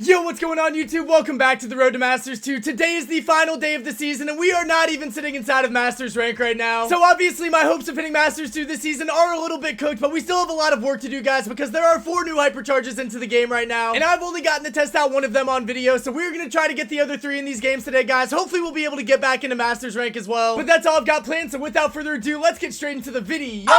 Yo, what's going on YouTube? Welcome back to the Road to Masters 2. Today is the final day of the season and we are not even sitting inside of Masters rank right now. So obviously my hopes of hitting Masters 2 this season are a little bit cooked, but we still have a lot of work to do, guys, because there are 4 new hypercharges into the game right now. And I've only gotten to test out one of them on video, so we're going to try to get the other 3 in these games today, guys. Hopefully we'll be able to get back into Masters rank as well. But that's all I've got planned, so without further ado, let's get straight into the video.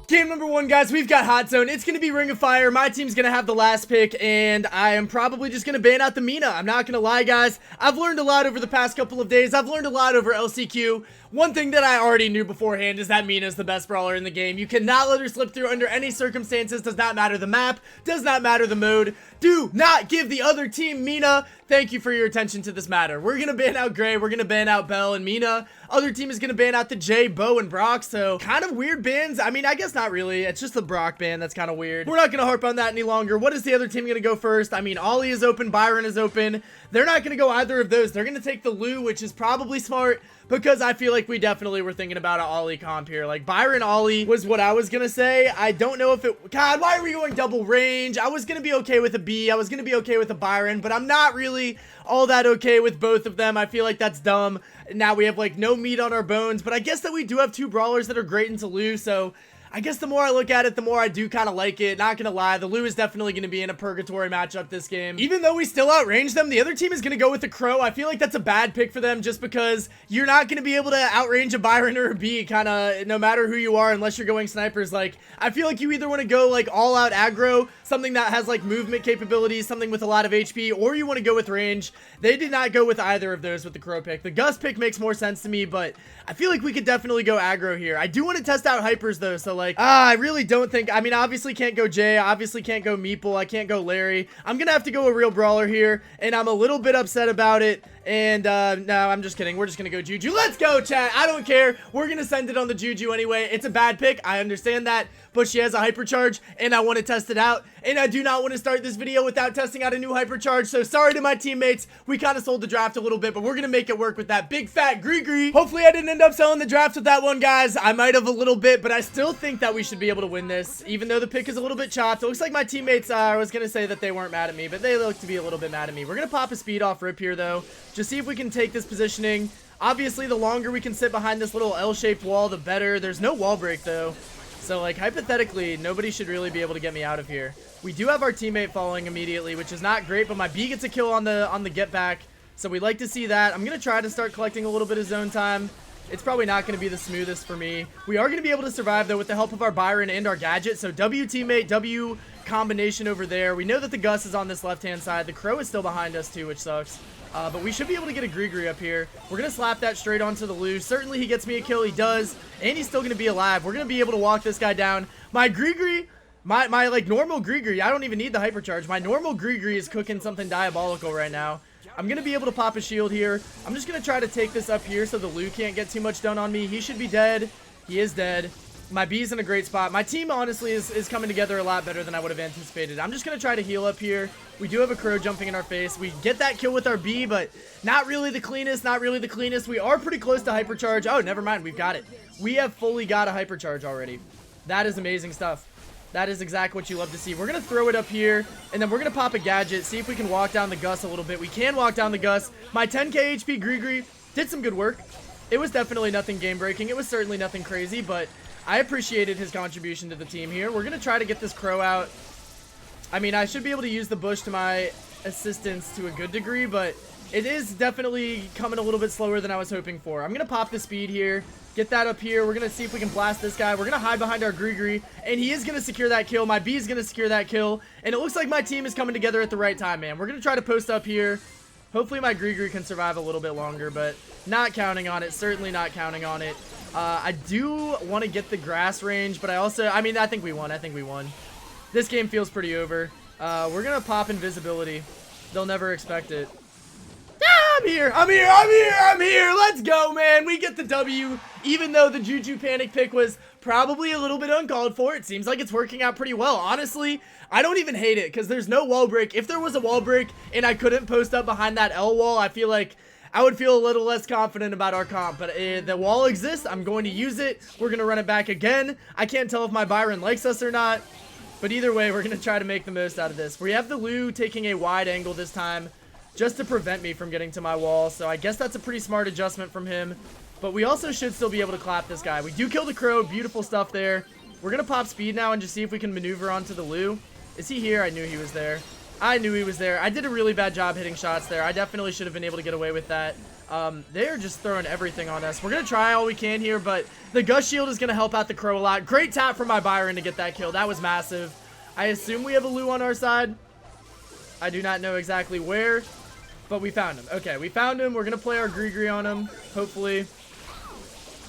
Game number 1, guys, we've got Hot Zone. It's going to be Ring of Fire. My team's going to have the last pick, and I am probably just going to ban out the Mina. I'm not going to lie, guys. I've learned a lot over the past couple of days. I've learned a lot over LCQ. One thing that I already knew beforehand is that Mina is the best brawler in the game. You cannot let her slip through under any circumstances. Does not matter the map. Does not matter the mode. Do not give the other team Mina. Thank you for your attention to this matter. We're going to ban out Gray. We're going to ban out Belle and Mina. Other team is going to ban out the Jay, Bo, and Brock. So kind of weird bans. I mean, I guess not really. It's just the Brock ban that's kind of weird. We're not going to harp on that any longer. What is the other team going to go first? I mean, Ollie is open. Byron is open. They're not going to go either of those. They're going to take the Lou, which is probably smart, because I feel like we definitely were thinking about an Ollie comp here. Like, Byron Ollie was what I was going to say. I don't know if it... God, why are we going double range? I was going to be okay with a B. I was going to be okay with a Byron, but I'm not really all that okay with both of them. I feel like that's dumb. Now we have, like, no meat on our bones, but I guess that we do have 2 brawlers that are great into Lou, so... I guess the more I look at it, the more I do kind of like it. Not gonna lie, the Lou is definitely gonna be in a purgatory matchup this game. Even though we still outrange them, the other team is gonna go with the Crow. I feel like that's a bad pick for them just because you're not gonna be able to outrange a Byron or a B, kind of no matter who you are, unless you're going snipers. Like, I feel like you either want to go like all out aggro, something that has like movement capabilities, something with a lot of HP, or you want to go with range. They did not go with either of those with the Crow pick. The Gus pick makes more sense to me, but I feel like we could definitely go aggro here. I do want to test out HYPERS though, so like, I really don't think, I mean, obviously can't go Jay, obviously can't go Meeple, I can't go Larry. I'm gonna have to go a real brawler here, and I'm a little bit upset about it. And no, I'm just kidding. We're just gonna go Juju. Let's go, chat. I don't care. We're gonna send it on the Juju anyway. It's a bad pick, I understand that, but she has a hypercharge and I want to test it out, and I do not want to start this video without testing out a new hypercharge. So sorry to my teammates, we kind of sold the draft a little bit, but we're gonna make it work with that big fat Gree. Hopefully I didn't end up selling the draft with that one, guys. I might have a little bit, but I still think that we should be able to win this, even though the pick is a little bit chopped. It looks like my teammates, I was gonna say that they weren't mad at me, but they look to be a little bit mad at me. We're gonna pop a speed off rip here though, just see if we can take this positioning. Obviously the longer we can sit behind this little L-shaped wall, the better. There's no wall break though, so like hypothetically nobody should really be able to get me out of here. We do have our teammate falling immediately, which is not great, but my B gets a kill on the get back, so we like to see that. I'm gonna try to start collecting a little bit of zone time. It's probably not going to be the smoothest for me. We are going to be able to survive though with the help of our Byron and our gadget. So W teammate, W combination over there. We know that the Gus is on this left hand side. The Crow is still behind us too, which sucks. But we should be able to get a Gree up here. We're going to slap that straight onto the Lou. Certainly he gets me a kill. He does. And he's still going to be alive. We're going to be able to walk this guy down. My Gree, my like normal Gree, I don't even need the hypercharge. My normal Gree is cooking something diabolical right now. I'm going to be able to pop a shield here. I'm just going to try to take this up here so the Lou can't get too much done on me. He should be dead. He is dead. My B's in a great spot. My team, honestly, is coming together a lot better than I would have anticipated. I'm just going to try to heal up here. We do have a Crow jumping in our face. We get that kill with our B, but not really the cleanest, not really the cleanest. We are pretty close to hypercharge. Oh, never mind. We've got it. We have fully got a hypercharge already. That is amazing stuff. That is exactly what you love to see. We're going to throw it up here, and then we're going to pop a gadget, see if we can walk down the Gus a little bit. We can walk down the Gus. My 10k HP Gree did some good work. It was definitely nothing game-breaking. It was certainly nothing crazy, but I appreciated his contribution to the team here. We're going to try to get this Crow out. I mean, I should be able to use the bush to my assistance to a good degree, but it is definitely coming a little bit slower than I was hoping for. I'm going to pop the speed here. Get that up here. We're going to see if we can blast this guy. We're going to hide behind our Gree, and he is going to secure that kill. My B is going to secure that kill, and it looks like my team is coming together at the right time, man. We're going to try to post up here. Hopefully my Gree can survive a little bit longer, but not counting on it. Certainly not counting on it. I do want to get the grass range, but I mean, I think we won. I think we won. This game feels pretty over. We're going to pop invisibility. They'll never expect it. I'm here. Let's go, man. We get the W, even though the Juju panic pick was probably a little bit uncalled for. It seems like it's working out pretty well. Honestly, I don't even hate it because there's no wall break. If there was a wall break and I couldn't post up behind that L wall, I feel like I would feel a little less confident about our comp. But the wall exists. I'm going to use it. We're going to run it back again. I can't tell if my Byron likes us or not. But either way, we're going to try to make the most out of this. We have the Lou taking a wide angle this time just to prevent me from getting to my wall. So I guess that's a pretty smart adjustment from him. But we also should still be able to clap this guy. We do kill the crow. Beautiful stuff there. We're going to pop speed now and just see if we can maneuver onto the Lou. Is he here? I knew he was there. I knew he was there. I did a really bad job hitting shots there. I definitely should have been able to get away with that. They're just throwing everything on us. We're going to try all we can here, but the Gust Shield is going to help out the crow a lot. Great tap from my Byron to get that kill. That was massive. I assume we have a Lou on our side. I do not know exactly where, but we found him. Okay, we found him. We're going to play our Gree on him, hopefully.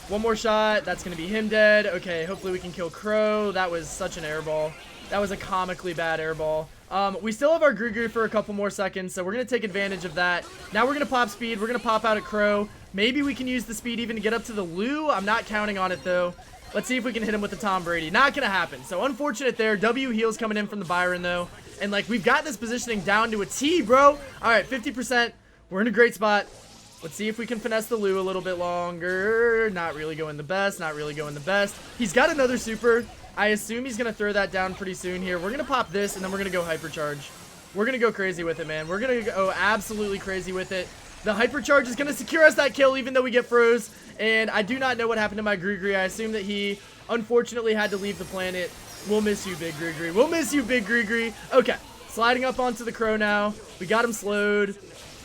One more shot. That's going to be him dead. Okay, hopefully we can kill Crow. That was such an air ball. That was a comically bad air ball. We still have our Gree for a couple more seconds, so we're going to take advantage of that. Now we're going to pop speed. We're going to pop out at Crow. Maybe we can use the speed even to get up to the Lou. I'm not counting on it, though. Let's see if we can hit him with the Tom Brady. Not going to happen. So unfortunate there. W heals coming in from the Byron, though. And, like, we've got this positioning down to a T, bro. All right, 50%. We're in a great spot. Let's see if we can finesse the Lou a little bit longer. Not really going the best. Not really going the best. He's got another super. I assume he's going to throw that down pretty soon here. We're going to pop this, and then we're going to go hypercharge. We're going to go crazy with it, man. We're going to go absolutely crazy with it. The hypercharge is going to secure us that kill, even though we get froze. And I do not know what happened to my Gree. I assume that he, unfortunately, had to leave the planet. We'll miss you, Big Gree. We'll miss you, Big Gree. Okay, sliding up onto the Crow now. We got him slowed.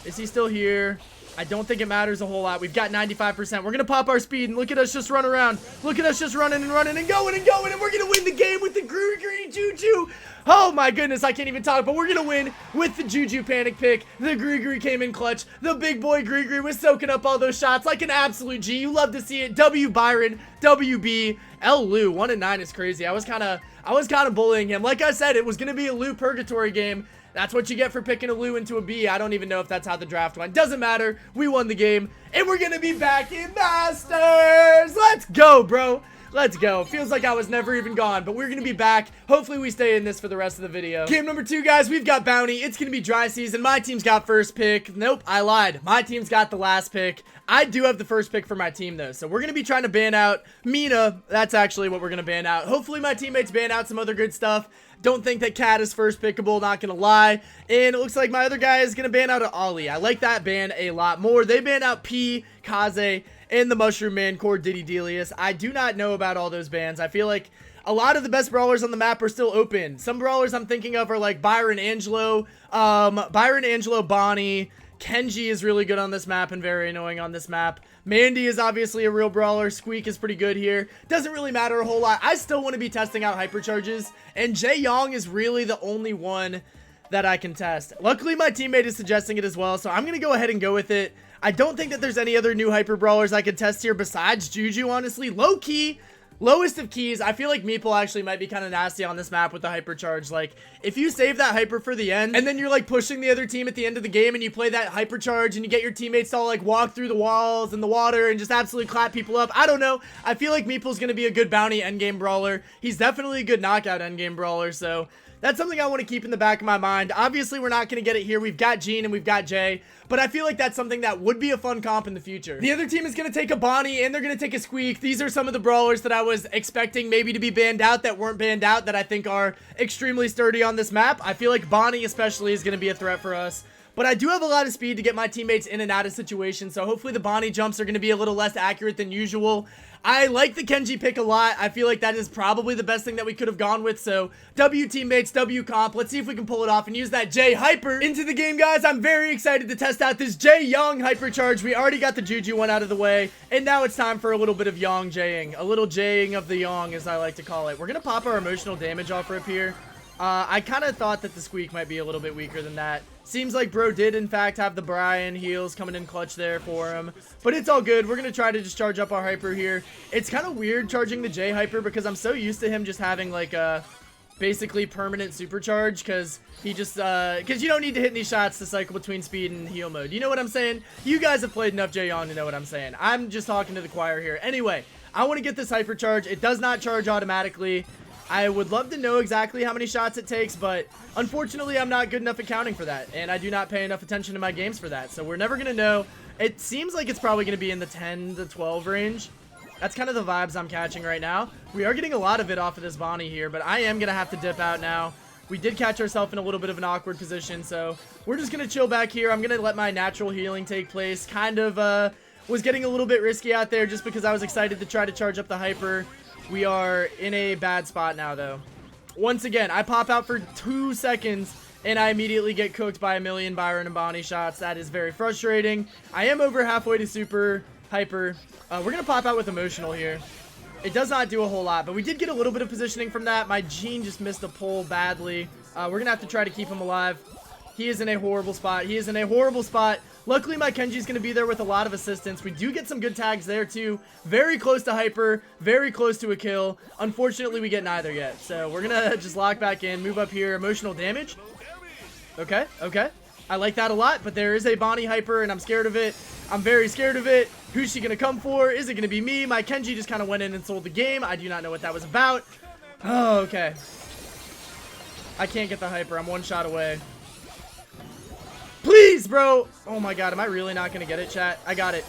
Is he still here? I don't think it matters a whole lot. We've got 95%. We're going to pop our speed, and look at us just run around. Look at us just running and running and going, and we're going to win the game with the Gree Juju. Oh, my goodness, I can't even talk, but we're going to win with the Juju panic pick. The Gree came in clutch. The big boy Gree was soaking up all those shots like an absolute G. You love to see it. W Byron, WB, L Lou. 1-9 is crazy. I was kind of bullying him. Like I said, it was going to be a Lou purgatory game. That's what you get for picking a Lou into a B. I don't even know if that's how the draft went. Doesn't matter. We won the game. And we're going to be back in Masters. Let's go, bro. Let's go. Feels like I was never even gone, but we're going to be back. Hopefully we stay in this for the rest of the video. Game number 2, guys. We've got Bounty. It's going to be dry season. My team's got first pick. Nope, I lied. My team's got the last pick. I do have the first pick for my team, though. So we're going to be trying to ban out Mina. That's actually what we're going to ban out. Hopefully my teammates ban out some other good stuff. Don't think that Cat is first pickable, not gonna lie. And it looks like my other guy is gonna ban out Ollie. I like that ban a lot more. They ban out P, Kaze, and the Mushroom Man, Core Diddy Delius. I do not know about all those bans. I feel like a lot of the best brawlers on the map are still open. Some brawlers I'm thinking of are like Byron Angelo, Bonnie. Kenji is really good on this map and very annoying on this map. Mandy is obviously a real brawler. Squeak is pretty good here. Doesn't really matter a whole lot. I still want to be testing out hypercharges, and Jae Young is really the only one that I can test. Luckily, my teammate is suggesting it as well, so I'm going to go ahead and go with it. I don't think that there's any other new hyper brawlers I could test here besides Juju, honestly. Low-key, lowest of keys, I feel like Meeple actually might be kind of nasty on this map with the hypercharge. Like, if you save that hyper for the end, and then you're like pushing the other team at the end of the game, and you play that hypercharge, and you get your teammates to all like walk through the walls and the water and just absolutely clap people up. I don't know. I feel like Meeple's gonna be a good bounty endgame brawler. He's definitely a good knockout endgame brawler, so that's something I want to keep in the back of my mind. Obviously, we're not going to get it here. We've got Gene and we've got Jay, but I feel like that's something that would be a fun comp in the future. The other team is going to take a Bonnie and they're going to take a Squeak. These are some of the brawlers that I was expecting maybe to be banned out that weren't banned out that I think are extremely sturdy on this map. I feel like Bonnie especially is going to be a threat for us. But I do have a lot of speed to get my teammates in and out of situations, so hopefully the Bonnie jumps are going to be a little less accurate than usual. I like the Kenji pick a lot. I feel like that is probably the best thing that we could have gone with, so W teammates, W comp. Let's see if we can pull it off and use that J Hyper into the game, guys. I'm very excited to test out this J Young Hypercharge. We already got the Juju one out of the way, and now it's time for a little bit of Young Jing. A little Jing of the Young, as I like to call it. We're going to pop our emotional damage off rip here. I kind of thought that the Squeak might be a little bit weaker than that. Seems like bro did, in fact, have the Brian heals coming in clutch there for him. But it's all good. We're going to try to just charge up our Hyper here. It's kind of weird charging the J Hyper because I'm so used to him just having, like, a basically permanent supercharge because he just, because you don't need to hit any shots to cycle between speed and heal mode. You know what I'm saying? You guys have played enough J on to know what I'm saying. I'm just talking to the choir here. Anyway, I want to get this Hypercharge. It does not charge automatically. I would love to know exactly how many shots it takes, but unfortunately, I'm not good enough at counting for that, and I do not pay enough attention to my games for that, so we're never going to know. It seems like it's probably going to be in the 10 to 12 range. That's kind of the vibes I'm catching right now. We are getting a lot of it off of this Bonnie here, but I am going to have to dip out now. We did catch ourselves in a little bit of an awkward position, so we're just going to chill back here. I'm going to let my natural healing take place. Kind of was getting a little bit risky out there just because I was excited to try to charge up the hyper. We are in a bad spot now, though. Once again, I pop out for 2 seconds, and I immediately get cooked by a million Byron and Bonnie shots. That is very frustrating. I am over halfway to super hyper. We're going to pop out with emotional here. It does not do a whole lot, but we did get a little bit of positioning from that. My Gene just missed a pull badly. We're going to have to try to keep him alive. He is in a horrible spot. He is in a horrible spot. Luckily, my Kenji's going to be there with a lot of assistance. We do get some good tags there, too. Very close to hyper. Very close to a kill. Unfortunately, we get neither yet. So we're going to just lock back in. Move up here. Emotional damage. Okay, okay. I like that a lot, but there is a Bonnie hyper, and I'm scared of it. I'm very scared of it. Who's she going to come for? Is it going to be me? My Kenji just kind of went in and sold the game. I do not know what that was about. Oh, okay. I can't get the hyper. I'm one shot away. Please, bro. Oh, my God. Am I really not going to get it, chat? I got it.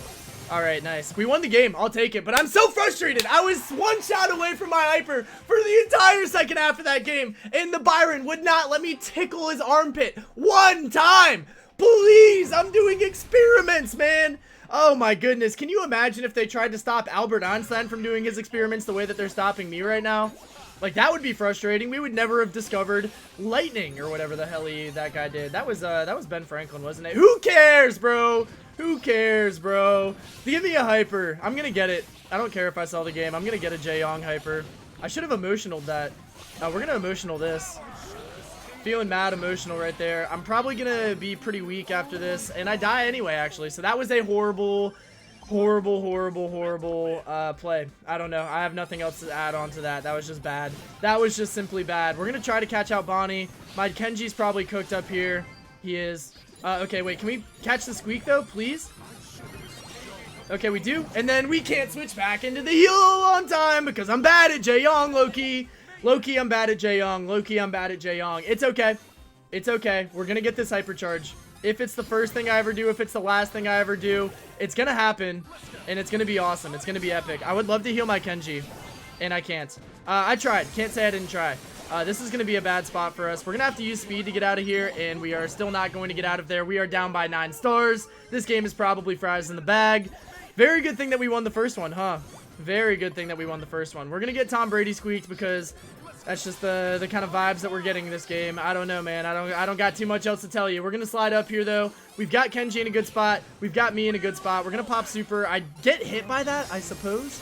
All right, nice. We won the game. I'll take it, but I'm so frustrated. I was one shot away from my hyper for the entire second half of that game, and the Byron would not let me tickle his armpit one time. Please, I'm doing experiments, man. Oh my goodness. Can you imagine if they tried to stop Albert Einstein from doing his experiments the way that they're stopping me right now? Like, that would be frustrating. We would never have discovered lightning or whatever the hell that guy did. That was Ben Franklin, wasn't it? Who cares, bro? Who cares, bro? Give me a hyper. I'm gonna get it. I don't care if I sell the game. I'm gonna get a Jaeyong hyper. I should have emotionaled that. We're gonna emotional this. Feeling mad emotional right there. I'm probably gonna be pretty weak after this, and I die anyway, actually. So that was a horrible play. I don't know. I have nothing else to add on to that. That was just bad. That was just simply bad. We're gonna try to catch out Bonnie. My Kenji's probably cooked up here. He is. Okay, wait. Can we catch the squeak, though, please? Okay, we do. And then we can't switch back into the heal on time because I'm bad at Jaeyong, Loki. Loki, I'm bad at Jaeyong. Loki, I'm bad at Jaeyong. It's okay. It's okay. We're going to get this hypercharge. If it's the first thing I ever do, if it's the last thing I ever do, it's going to happen. And it's going to be awesome. It's going to be epic. I would love to heal my Kenji. And I can't. I tried. Can't say I didn't try. This is going to be a bad spot for us. We're going to have to use speed to get out of here, and we are still not going to get out of there. We are down by 9 stars. This game is probably fries in the bag. Very good thing that we won the first one, huh? Very good thing that we won the first one. We're going to get Tom Brady squeaked because that's just the kind of vibes that we're getting in this game. I don't know, man. I don't got too much else to tell you. We're going to slide up here, though. We've got Kenji in a good spot. We've got me in a good spot. We're going to pop super. I get hit by that, I suppose.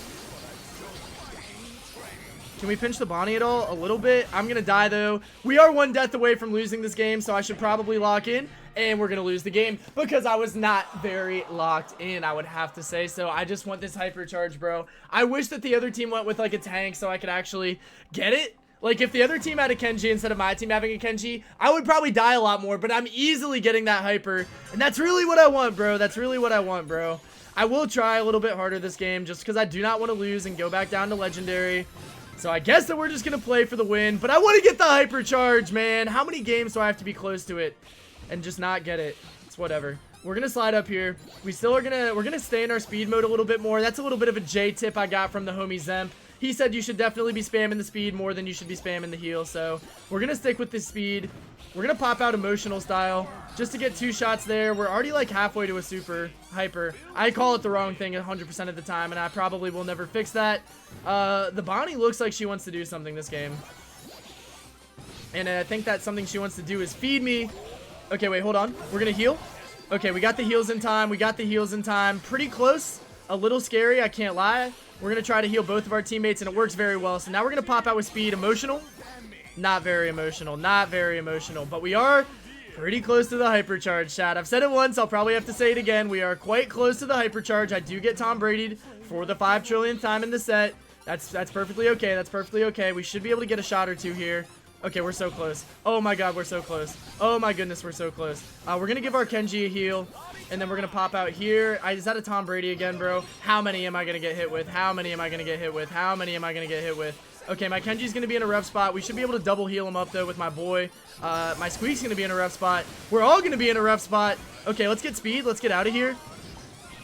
Can we pinch the Bonnie at all? A little bit. I'm going to die, though. We are 1 death away from losing this game, so I should probably lock in. And we're going to lose the game because I was not very locked in, I would have to say. So I just want this hypercharge, bro. I wish that the other team went with, like, a tank so I could actually get it. Like, if the other team had a Kenji instead of my team having a Kenji, I would probably die a lot more. But I'm easily getting that hyper. And that's really what I want, bro. That's really what I want, bro. I will try a little bit harder this game just because I do not want to lose and go back down to Legendary. So I guess that we're just going to play for the win. But I want to get the hypercharge, man. How many games do I have to be close to it and just not get it? It's whatever. We're going to slide up here. We still are we're going to stay in our speed mode a little bit more. That's a little bit of a J tip I got from the homie Zemp. He said you should definitely be spamming the speed more than you should be spamming the heal. So we're going to stick with the speed. We're going to pop out emotional style just to get 2 shots there. We're already like halfway to a super hyper. I call it the wrong thing 100% of the time, and I probably will never fix that. The Bonnie looks like she wants to do something this game. And I think that something she wants to do is feed me. Okay, wait, hold on. We're going to heal. Okay, we got the heals in time. We got the heals in time. Pretty close. A little scary, I can't lie. We're going to try to heal both of our teammates, and it works very well. So now we're going to pop out with speed. Emotional? Not very emotional. Not very emotional. But we are pretty close to the hypercharge, chat. I've said it once. I'll probably have to say it again. We are quite close to the hypercharge. I do get Tom Brady for the 5 trillionth time in the set. That's perfectly okay. That's perfectly okay. We should be able to get a shot or 2 here. Okay, we're so close. Oh my god, we're so close. Oh my goodness, we're so close. We're going to give our Kenji a heal. And then we're going to pop out here. Is that a Tom Brady again, bro? How many am I going to get hit with? How many am I going to get hit with? How many am I going to get hit with? Okay, my Kenji's going to be in a rough spot. We should be able to double heal him up, though, with my boy. My Squeak's going to be in a rough spot. We're all going to be in a rough spot. Okay, let's get speed. Let's get out of here.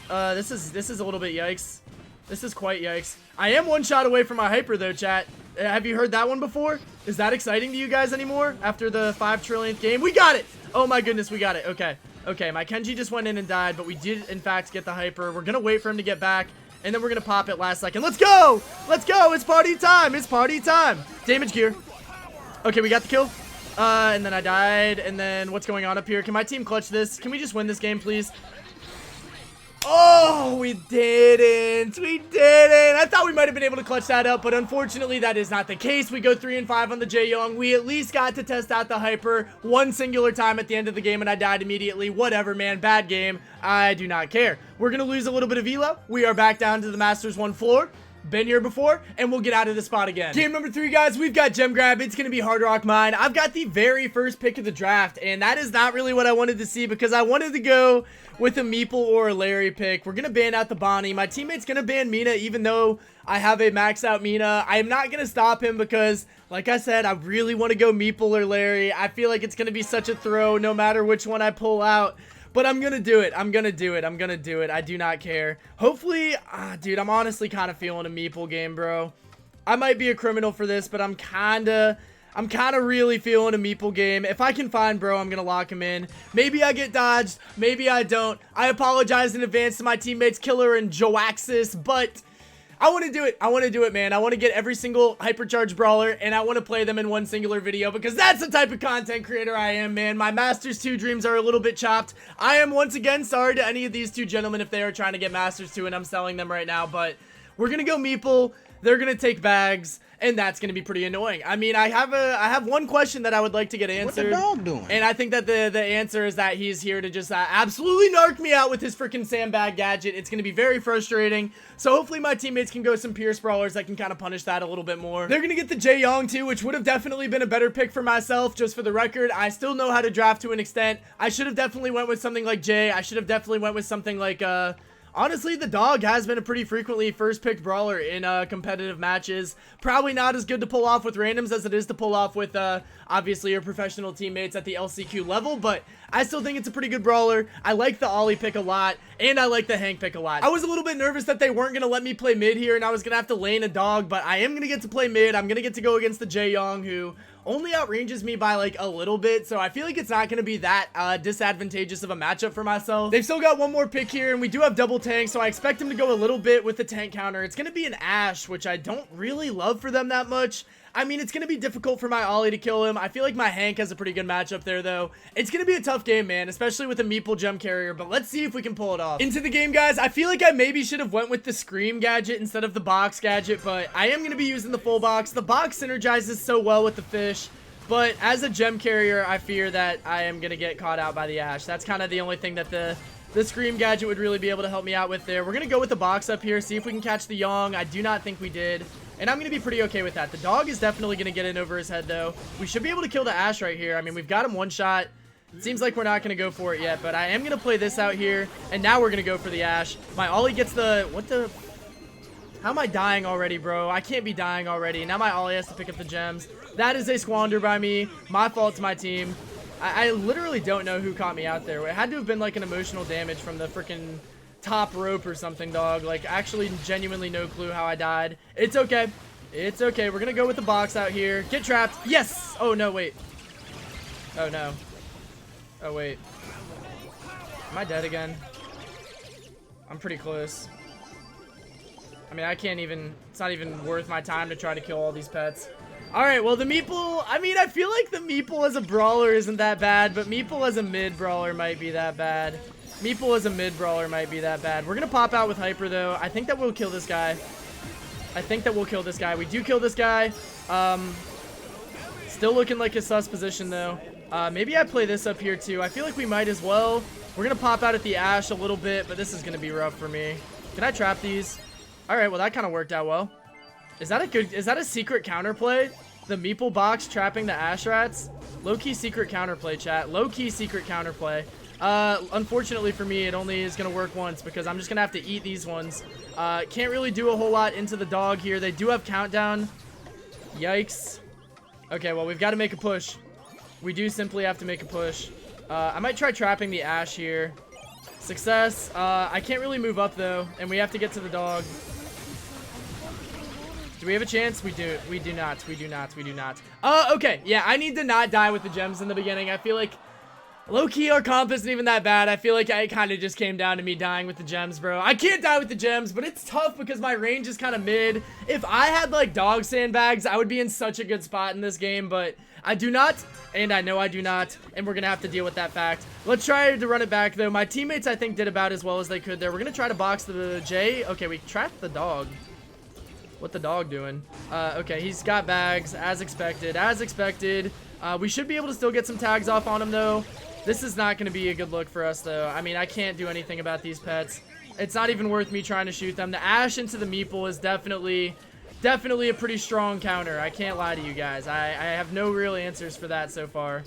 This is a little bit yikes. This is quite yikes. I am one shot away from my hyper though, chat. Have you heard that one before? Is that exciting to you guys anymore after the 5 trillionth game? We got it! Oh my goodness, we got it. Okay. Okay, my Kenji just went in and died, but we did in fact get the hyper. We're gonna wait for him to get back, and then we're gonna pop it last second. Let's go! Let's go! It's party time! It's party time! Damage gear. Okay, we got the kill. And then I died, and then what's going on up here? Can my team clutch this? Can we just win this game, please? Oh, we didn't. We didn't. I thought we might have been able to clutch that up, but unfortunately, that is not the case. We go 3 and 5 on the Jae-Young. We at least got to test out the hyper one singular time at the end of the game, and I died immediately. Whatever, man. Bad game. I do not care. We're going to lose a little bit of elo. We are back down to the Masters 1 floor. Been here before, and we'll get out of the spot again. Game number 3, guys. We've got gem grab. It's gonna be Hard Rock Mine. I've got the very first pick of the draft, and that is not really what I wanted to see because I wanted to go with a Meeple or a Larry pick. We're gonna ban out the Bonnie. My teammate's gonna ban Mina, even though I have a max out Mina. I am not gonna stop him because, like I said, I really want to go Meeple or Larry. I feel like it's gonna be such a throw no matter which one I pull out. But I'm gonna do it. I'm gonna do it. I'm gonna do it. I do not care. Hopefully, dude, I'm honestly kind of feeling a Meeple game, bro. I might be a criminal for this, but I'm kinda really feeling a Meeple game. If I can find bro, I'm gonna lock him in. Maybe I get dodged. Maybe I don't. I apologize in advance to my teammates, Killer and Joaxis, but I want to do it. I want to do it, man. I want to get every single hypercharged brawler, and I want to play them in one singular video because that's the type of content creator I am, man. My Masters 2 dreams are a little bit chopped. I am once again sorry to any of these 2 gentlemen if they are trying to get Masters 2 and I'm selling them right now, but we're going to go Meeple. They're going to take bags, and that's going to be pretty annoying. I mean, I have one question that I would like to get answered. What the dog doing? And I think that the answer is that he's here to just absolutely narc me out with his freaking sandbag gadget. It's going to be very frustrating. So hopefully my teammates can go some Pierce Brawlers that can kind of punish that a little bit more. They're going to get the Jae-Young too, which would have definitely been a better pick for myself. Just for the record, I still know how to draft to an extent. I should have definitely went with something like Jay. I should have definitely went with something like, honestly, the dog has been a pretty frequently first picked brawler in competitive matches. Probably not as good to pull off with randoms as it is to pull off with obviously your professional teammates at the LCQ level, but I still think it's a pretty good brawler. I like the Ollie pick a lot, and I like the Hank pick a lot. I was a little bit nervous that they weren't going to let me play mid here, and I was going to have to lane a dog, but I am going to get to play mid. I'm going to get to go against the Jae-Young, who only outranges me by like a little bit, so I feel like it's not going to be that disadvantageous of a matchup for myself. They've still got one more pick here, and we do have double tank, so I expect him to go a little bit with the tank counter. It's going to be an Ashe, which I don't really love for them that much. I mean, it's going to be difficult for my Ollie to kill him. I feel like my Hank has a pretty good matchup there, though. It's going to be a tough game, man, especially with a Meeple gem carrier, but let's see if we can pull it off. Into the game, guys. I feel like I maybe should have went with the Scream gadget instead of the box gadget, but I am going to be using the full box. The box synergizes so well with the fish, but as a gem carrier, I fear that I am going to get caught out by the Ashe. That's kind of the only thing that the Scream gadget would really be able to help me out with there. We're going to go with the box up here, see if we can catch the Young. I do not think we did, and I'm going to be pretty okay with that. The dog is definitely going to get in over his head, though. We should be able to kill the Ashe right here. I mean, we've got him one shot. It seems like we're not going to go for it yet, but I am going to play this out here, and now we're going to go for the Ashe. My Ollie gets the... What the... How am I dying already, bro? I can't be dying already. Now my Ollie has to pick up the gems. That is a squander by me. My fault to my team. I literally don't know who caught me out there. It had to have been like an emotional damage from the freaking top rope or something, dog. Like, actually genuinely no clue how I died. It's okay. It's okay. We're going to go with the box out here. Get trapped. Yes! Oh, no, wait. Oh, no. Oh, wait. Am I dead again? I'm pretty close. I mean, I can't even... It's not even worth my time to try to kill all these pets. Alright, well, the Meeple... I mean, I feel like the Meeple as a brawler isn't that bad, but Meeple as a mid brawler might be that bad. Meeple as a mid brawler might be that bad. We're going to pop out with Hyper, though. I think that we'll kill this guy. I think that we'll kill this guy. We do kill this guy. Still looking like a sus position, though. Maybe I play this up here, too. I feel like we might as well. We're going to pop out at the Ashe a little bit, but this is going to be rough for me. Can I trap these? Alright, well, that kind of worked out well. Is that a secret counterplay? The Meeple box trapping the Ashe rats? Low-key secret counterplay, chat. Low-key secret counterplay. Unfortunately for me, it only is going to work once because I'm just going to have to eat these ones. Can't really do a whole lot into the dog here. They do have countdown. Yikes. Okay, well, we've got to make a push. We do simply have to make a push. I might try trapping the Ashe here. Success. I can't really move up, though, and we have to get to the dog. Do we have a chance? We do. We do not. We do not. We do not. Okay. Yeah, I need to not die with the gems in the beginning. I feel like low-key our comp isn't even that bad. I feel like it kind of just came down to me dying with the gems, bro. I can't die with the gems, but it's tough because my range is kind of mid. If I had, like, dog sandbags, I would be in such a good spot in this game, but I do not, and I know I do not, and we're going to have to deal with that fact. Let's try to run it back, though. My teammates, I think, did about as well as they could there. We're going to try to box the J. Okay, we trapped the dog. What the dog doing? Okay, he's got bags, as expected, as expected. We should be able to still get some tags off on him, though. This is not going to be a good look for us, though. I mean, I can't do anything about these pets. It's not even worth me trying to shoot them. The Ash into the Meeple is definitely a pretty strong counter. I can't lie to you guys. I have no real answers for that so far.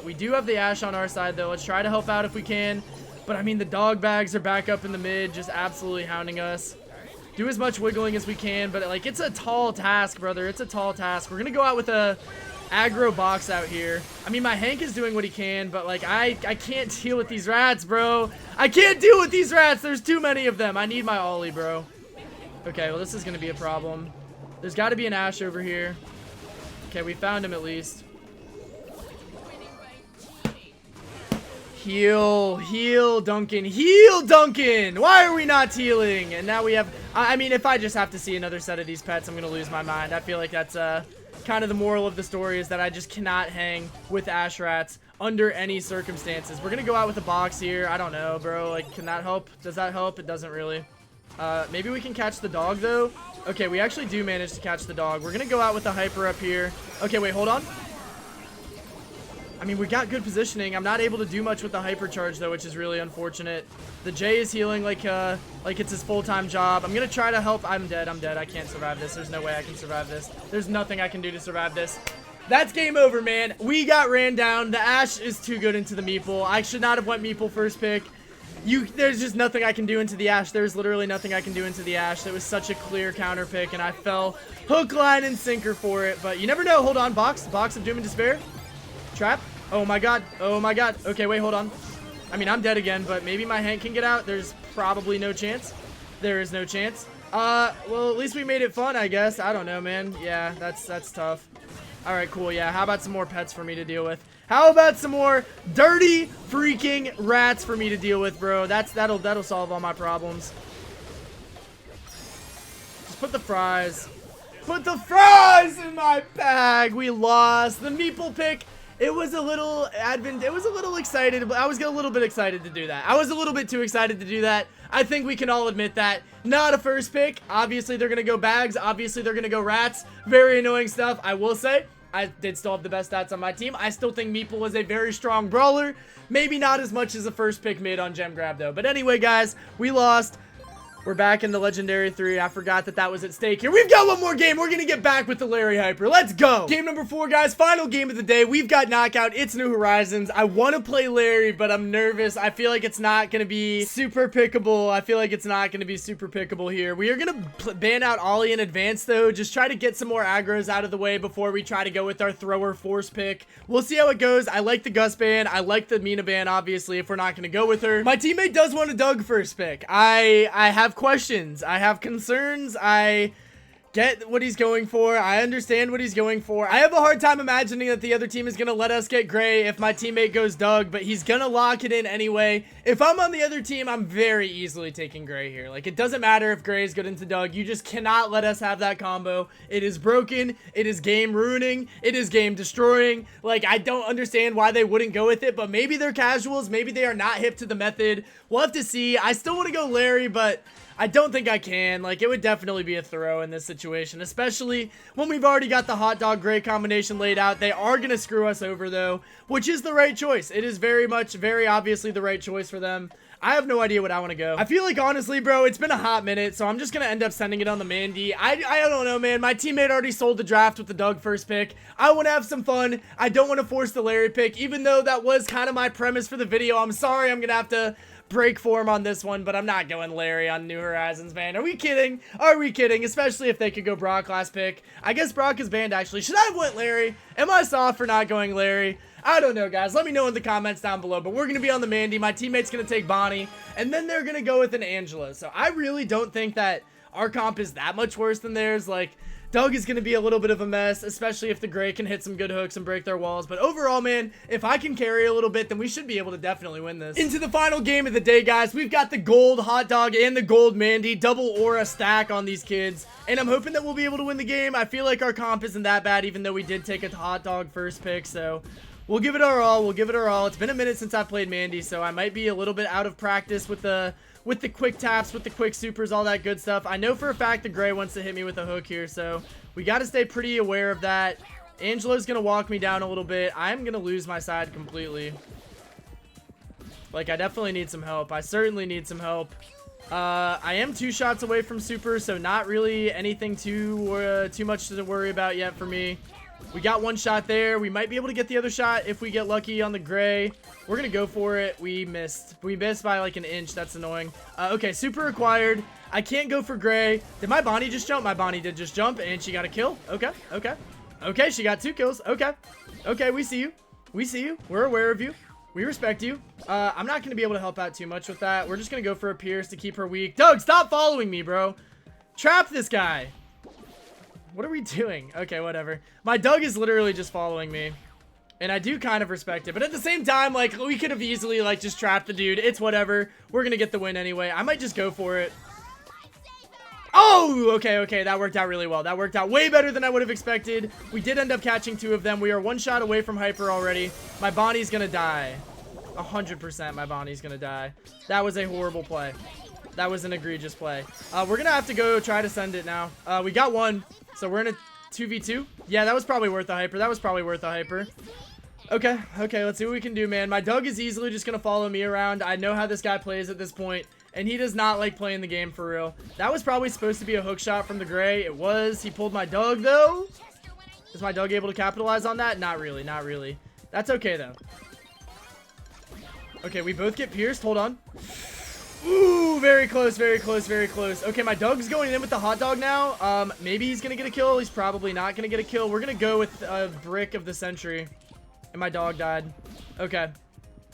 We do have the Ash on our side, though. Let's try to help out if we can. But, I mean, the dog bags are back up in the mid, just absolutely hounding us. Do as much wiggling as we can, but, like, it's a tall task, brother. It's a tall task. We're going to go out with a aggro box out here. I mean, my Hank is doing what he can, but, like, I can't deal with these rats, bro. I can't deal with these rats. There's too many of them. I need my ollie, bro. Okay, well, this is going to be a problem. There's got to be an Ash over here. Okay, we found him at least. Heal, heal, Duncan, heal, Duncan! Why are we not healing? And now we have, I mean, if I just have to see another set of these pets, I'm going to lose my mind. I feel like that's kind of the moral of the story, is that I just cannot hang with Ash rats under any circumstances. We're going to go out with a box here. I don't know, bro. Like, can that help? Does that help? It doesn't really. Maybe we can catch the dog, though. Okay, we actually do manage to catch the dog. We're going to go out with the hyper up here. Okay, wait, hold on. I mean, we got good positioning. I'm not able to do much with the hyper charge, though, which is really unfortunate. The J is healing like it's his full-time job. I'm going to try to help. I'm dead. I'm dead. I can't survive this. There's no way I can survive this. There's nothing I can do to survive this. That's game over, man. We got ran down. The Ash is too good into the Meeple. I should not have went Meeple first pick. There's just nothing I can do into the Ash. There's literally nothing I can do into the Ash. That was such a clear counter pick, and I fell hook, line, and sinker for it. But you never know. Hold on. Box of Doom and Despair. Trap. Oh my god. Oh my god. Okay, wait, hold on. I mean, I'm dead again, but maybe my Hank can get out. There's probably no chance. There is no chance. Well, at least we made it fun, I guess. I don't know, man. Yeah, that's tough. All right, cool. Yeah, how about some more pets for me to deal with? How about some more dirty freaking rats for me to deal with, bro? That'll solve all my problems. Just put the fries. Put the fries in my bag. We lost. The Meeple pick. It was a little excited, but I was a little bit excited to do that. I was a little bit too excited to do that. I think we can all admit that. Not a first pick. Obviously, they're going to go bags. Obviously, they're going to go rats. Very annoying stuff. I will say, I did still have the best stats on my team. I still think Meeple was a very strong brawler. Maybe not as much as a first pick mid on Gem Grab, though. But anyway, guys, we lost. We're back in the Legendary 3. I forgot that was at stake here. We've got one more game. We're going to get back with the Larry Hyper. Let's go. Game number 4, guys. Final game of the day. We've got Knockout. It's New Horizons. I want to play Larry, but I'm nervous. I feel like it's not going to be super pickable. Here. We are going to ban out Ollie in advance, though. Just try to get some more aggros out of the way before we try to go with our thrower force pick. We'll see how it goes. I like the Gus ban. I like the Mina ban, obviously, if we're not going to go with her. My teammate does want a Doug first pick. I have questions. I have concerns. I get what he's going for. I understand what he's going for. I have a hard time imagining that the other team is going to let us get Gray if my teammate goes Doug, but he's going to lock it in anyway. If I'm on the other team, I'm very easily taking Gray here. Like, it doesn't matter if Gray is good into Doug. You just cannot let us have that combo. It is broken. It is game ruining. It is game destroying. Like, I don't understand why they wouldn't go with it, but maybe they're casuals. Maybe they are not hip to the method. We'll have to see. I still want to go Larry, but I don't think I can. Like, it would definitely be a throw in this situation, especially when we've already got the hot dog Gray combination laid out. They are going to screw us over, though, which is the right choice. It is very obviously the right choice for them. I have no idea what I want to go. I feel like, honestly, bro, it's been a hot minute, so I'm just going to end up sending it on the Mandy. I don't know, man. My teammate already sold the draft with the Doug first pick. I want to have some fun. I don't want to force the Larry pick, even though that was kind of my premise for the video. I'm sorry. I'm going to have to break form on this one, but I'm not going Larry on New Horizons, man. Are we kidding? Are we kidding? Especially if they could go Brock last pick. I guess Brock is banned, actually. Should I have went Larry? Am I soft for not going Larry? I don't know, guys. Let me know in the comments down below. But we're going to be on the Mandy. My teammate's going to take Bonnie. And then they're going to go with an Angela. So I really don't think that our comp is that much worse than theirs. Like, Doug is going to be a little bit of a mess, especially if the Gray can hit some good hooks and break their walls. But overall, man, if I can carry a little bit, then we should be able to definitely win this. Into the final game of the day, guys. We've got the gold hot dog and the gold Mandy. Double aura stack on these kids. And I'm hoping that we'll be able to win the game. I feel like our comp isn't that bad, even though we did take a hot dog first pick. So we'll give it our all. We'll give it our all. It's been a minute since I've played Mandy, so I might be a little bit out of practice with the quick taps, with the quick supers, all that good stuff. I know for a fact the Gray wants to hit me with a hook here, so we got to stay pretty aware of that. Angela's going to walk me down a little bit. I'm going to lose my side completely. Like, I definitely need some help. I certainly need some help. I am 2 shots away from super, so not really anything too much to worry about yet for me. We got 1 shot there. We might be able to get the other shot if we get lucky on the Gray. We're going to go for it. We missed. We missed by like an inch. That's annoying. Okay, super acquired. I can't go for Gray. Did my Bonnie just jump? My Bonnie did just jump, and she got a kill. Okay, okay. Okay, she got 2 kills. Okay. Okay, we see you. We see you. We're aware of you. We respect you. I'm not going to be able to help out too much with that. We're just going to go for a Pierce to keep her weak. Doug, stop following me, bro. Trap this guy. What are we doing? Okay, whatever. My Doug is literally just following me. And I do kind of respect it. But at the same time, like, we could have easily, like, just trapped the dude. It's whatever. We're going to get the win anyway. I might just go for it. Oh, okay, okay. That worked out really well. That worked out way better than I would have expected. We did end up catching 2 of them. We are 1 shot away from Hyper already. My Bonnie's going to die. 100% my Bonnie's going to die. That was a horrible play. That was an egregious play. We're going to have to go try to send it now. We got 1. So we're in a 2v2. Yeah, that was probably worth a Hyper. That was probably worth a Hyper. Okay, okay, let's see what we can do, man. My Doug is easily just going to follow me around. I know how this guy plays at this point, and he does not like playing the game for real. That was probably supposed to be a hook shot from the Gray. It was. He pulled my Doug, though. Is my Doug able to capitalize on that? Not really, not really. That's okay, though. Okay, we both get pierced. Hold on. Ooh, very close, very close, very close. Okay, my Doug's going in with the hot dog now. Maybe he's going to get a kill. He's probably not going to get a kill. We're going to go with a brick of the century. And my dog died. Okay.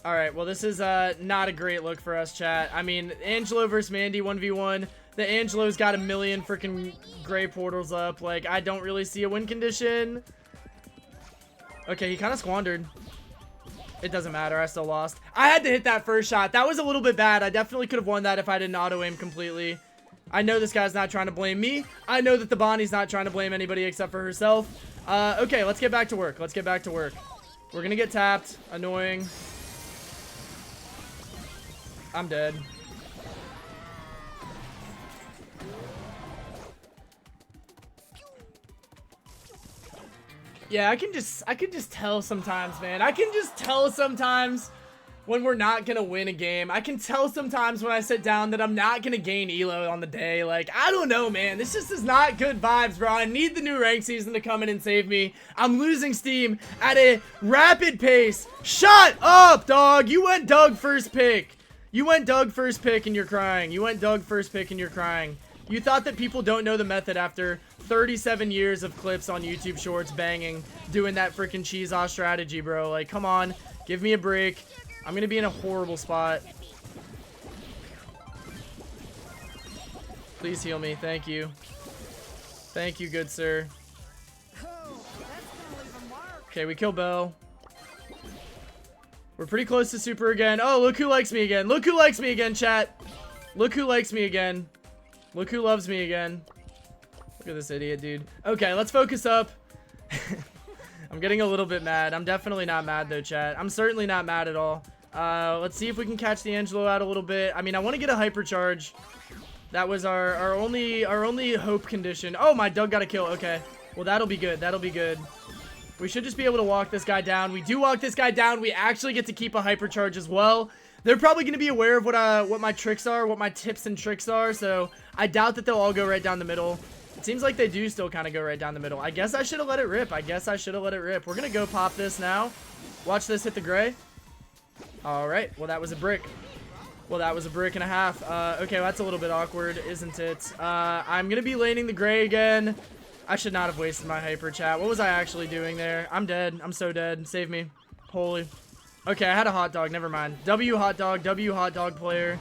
Alright, well, this is not a great look for us, chat. I mean, Angelo versus Mandy 1v1. The Angelo's got a million freaking Gray portals up. Like, I don't really see a win condition. Okay, he kind of squandered. It doesn't matter. I still lost. I had to hit that first shot. That was a little bit bad. I definitely could have won that if I didn't auto-aim completely. I know this guy's not trying to blame me. I know that the Bonnie's not trying to blame anybody except for herself. Okay, let's get back to work. Let's get back to work. We're gonna get tapped. Annoying. I'm dead. Yeah, I can just tell sometimes, man. I can just tell sometimes when we're not gonna win a game. I can tell sometimes when I sit down that I'm not gonna gain elo on the day. Like, I don't know, man. This just is not good vibes, bro. I need the new rank season to come in and save me. I'm losing steam at a rapid pace. Shut up, dog. You went Doug first pick. You went Doug first pick and you're crying. You went Doug first pick and you're crying. You thought that people don't know the method after 37 years of clips on YouTube Shorts banging, doing that freaking cheese off strategy, bro. Like, come on. Give me a break. I'm going to be in a horrible spot. Please heal me. Thank you. Thank you, good sir. Okay, we kill Belle. We're pretty close to super again. Oh, look who likes me again. Look who likes me again, chat. Look who likes me again. Look who loves me again. Look at this idiot, dude. Okay, let's focus up. I'm getting a little bit mad. I'm definitely not mad, though, chat. I'm certainly not mad at all. Let's see if we can catch the Angelo out a little bit. I mean, I want to get a hyper charge. That was our only hope condition. Oh, my Doug got a kill. Okay. Well, that'll be good. That'll be good. We should just be able to walk this guy down. We do walk this guy down. We actually get to keep a hyper charge as well. They're probably going to be aware of what my tricks are, what my tips and tricks are. So I doubt that they'll all go right down the middle. It seems like they do still kind of go right down the middle. I guess I should have let it rip. I guess I should have let it rip. We're going to go pop this now. Watch this hit the Gray. All right. Well, that was a brick. Well, that was a brick and a half. Okay, well, that's a little bit awkward, isn't it? I'm going to be laning the Gray again. I should not have wasted my hyper, chat. What was I actually doing there? I'm dead. I'm so dead. Save me. Holy. Okay, I had a hot dog. Never mind. W hot dog player.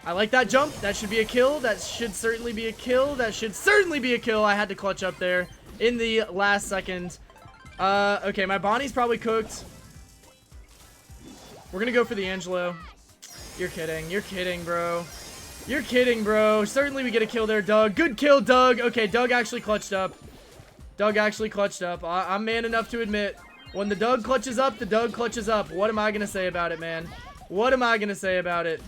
I like that jump. That should be a kill. That should certainly be a kill. That should certainly be a kill. I had to clutch up there in the last second. Okay, my Bonnie's probably cooked. We're gonna go for the Angelo. You're kidding. You're kidding, bro. You're kidding, bro. Certainly we get a kill there, Doug. Good kill, Doug. Okay, Doug actually clutched up. Doug actually clutched up. I'm man enough to admit, when the Doug clutches up, the Doug clutches up. What am I gonna say about it, man? What am I gonna say about it?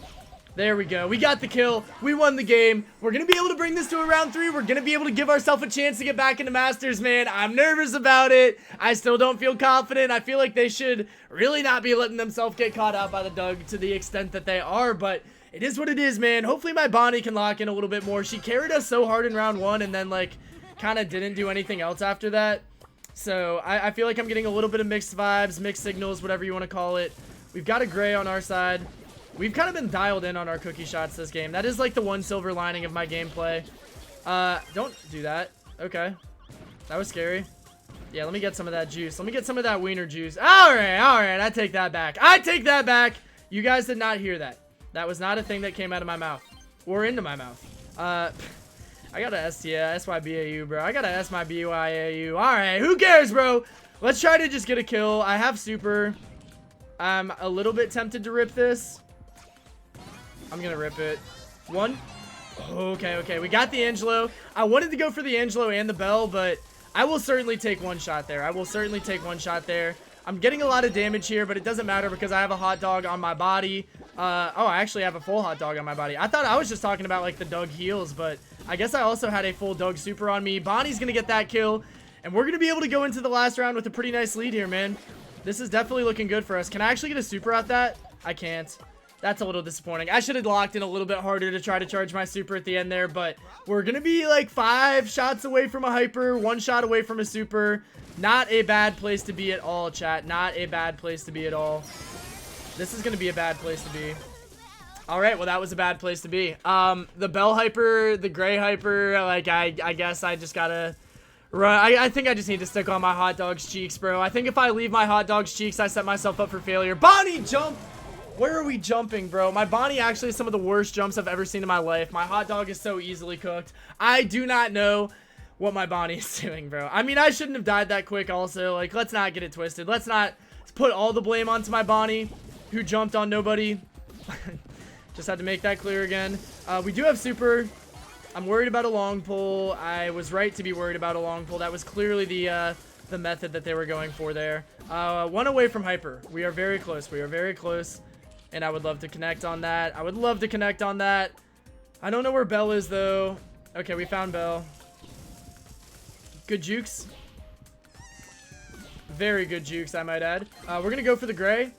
There we go. We got the kill. We won the game. We're going to be able to bring this to a round 3. We're going to be able to give ourselves a chance to get back into Masters, man. I'm nervous about it. I still don't feel confident. I feel like they should really not be letting themselves get caught out by the Doug to the extent that they are, but it is what it is, man. Hopefully my Bonnie can lock in a little bit more. She carried us so hard in round 1 and then, like, kind of didn't do anything else after that. So I feel like I'm getting a little bit of mixed vibes, mixed signals, whatever you want to call it. We've got a Gray on our side. We've kind of been dialed in on our cookie shots this game. That is like the one silver lining of my gameplay. Don't do that. Okay. That was scary. Yeah, let me get some of that juice. Let me get some of that wiener juice. Alright, alright. I take that back. I take that back. You guys did not hear that. That was not a thing that came out of my mouth. Or into my mouth. I got a SYBAU, bro. I got a SYBAU. Alright, who cares, bro? Let's try to just get a kill. I have super. I'm a little bit tempted to rip this. I'm gonna rip it. One. Okay, okay. We got the Angelo. I wanted to go for the Angelo and the Bell, but I will certainly take one shot there. I will certainly take one shot there. I'm getting a lot of damage here, but it doesn't matter because I have a hot dog on my body. Oh, I actually have a full hot dog on my body. I thought I was just talking about, like, the Doug heals, but I guess I also had a full Doug super on me. Bonnie's gonna get that kill, and we're gonna be able to go into the last round with a pretty nice lead here, man. This is definitely looking good for us. Can I actually get a super at that? I can't. That's a little disappointing. I should have locked in a little bit harder to try to charge my super at the end there, but we're going to be like 5 shots away from a hyper, 1 shot away from a super. Not a bad place to be at all, chat. Not a bad place to be at all. This is going to be a bad place to be. All right, well, that was a bad place to be. The Bell hyper, the Gray hyper, like, I guess I just got to run. I think I just need to stick on my hot dog's cheeks, bro. I think if I leave my hot dog's cheeks, I set myself up for failure. Bonnie, jump! Where are we jumping, bro? My Bonnie actually is some of the worst jumps I've ever seen in my life. My hot dog is so easily cooked. I do not know what my Bonnie is doing, bro. I mean, I shouldn't have died that quick also. Like, let's not get it twisted. Let's not put all the blame onto my Bonnie, who jumped on nobody. Just had to make that clear again. We do have super. I'm worried about a long pull. I was right to be worried about a long pull. That was clearly the method that they were going for there. 1 away from hyper. We are very close. We are very close. And I would love to connect on that. I would love to connect on that. I don't know where Bell is, though. Okay, we found Bell. Good jukes. Very good jukes, I might add. We're going to go for the Gray.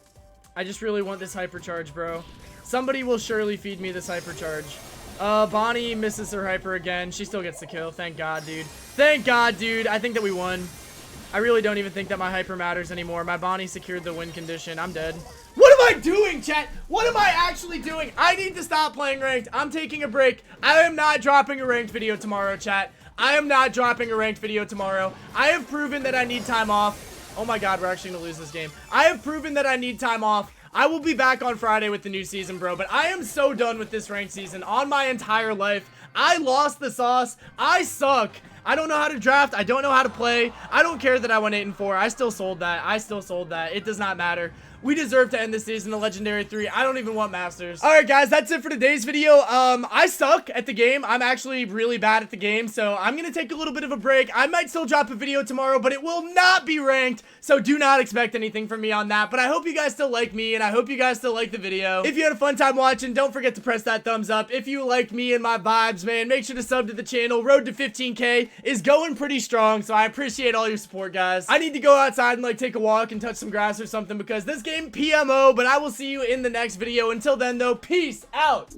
I just really want this hyper charge, bro. Somebody will surely feed me this hyper charge. Bonnie misses her hyper again. She still gets the kill. Thank God, dude. Thank God, dude. I think that we won. I really don't even think that my hyper matters anymore. My Bonnie secured the win condition. I'm dead. What am I doing, chat? What am I actually doing? I need to stop playing ranked. I'm taking a break. I am not dropping a ranked video tomorrow, chat. I am not dropping a ranked video tomorrow. I have proven that I need time off. Oh my God, we're actually gonna lose this game. I have proven that I need time off. I will be back on Friday with the new season, bro, but I am so done with this ranked season on my entire life. I lost the sauce. I suck. I don't know how to draft. I don't know how to play. I don't care that I went 8-4. I still sold that. I still sold that. It does not matter. We deserve to end this season, the Legendary 3. I don't even want Masters. Alright, guys, that's it for today's video. I suck at the game. I'm actually really bad at the game, so I'm gonna take a little bit of a break. I might still drop a video tomorrow, but it will not be ranked, so do not expect anything from me on that. But I hope you guys still like me, and I hope you guys still like the video. If you had a fun time watching, don't forget to press that thumbs up. If you like me and my vibes, man, make sure to sub to the channel. Road to 15K is going pretty strong, so I appreciate all your support, guys. I need to go outside and, like, take a walk and touch some grass or something, because this game PMO, but I will see you in the next video. Until then, though, peace out.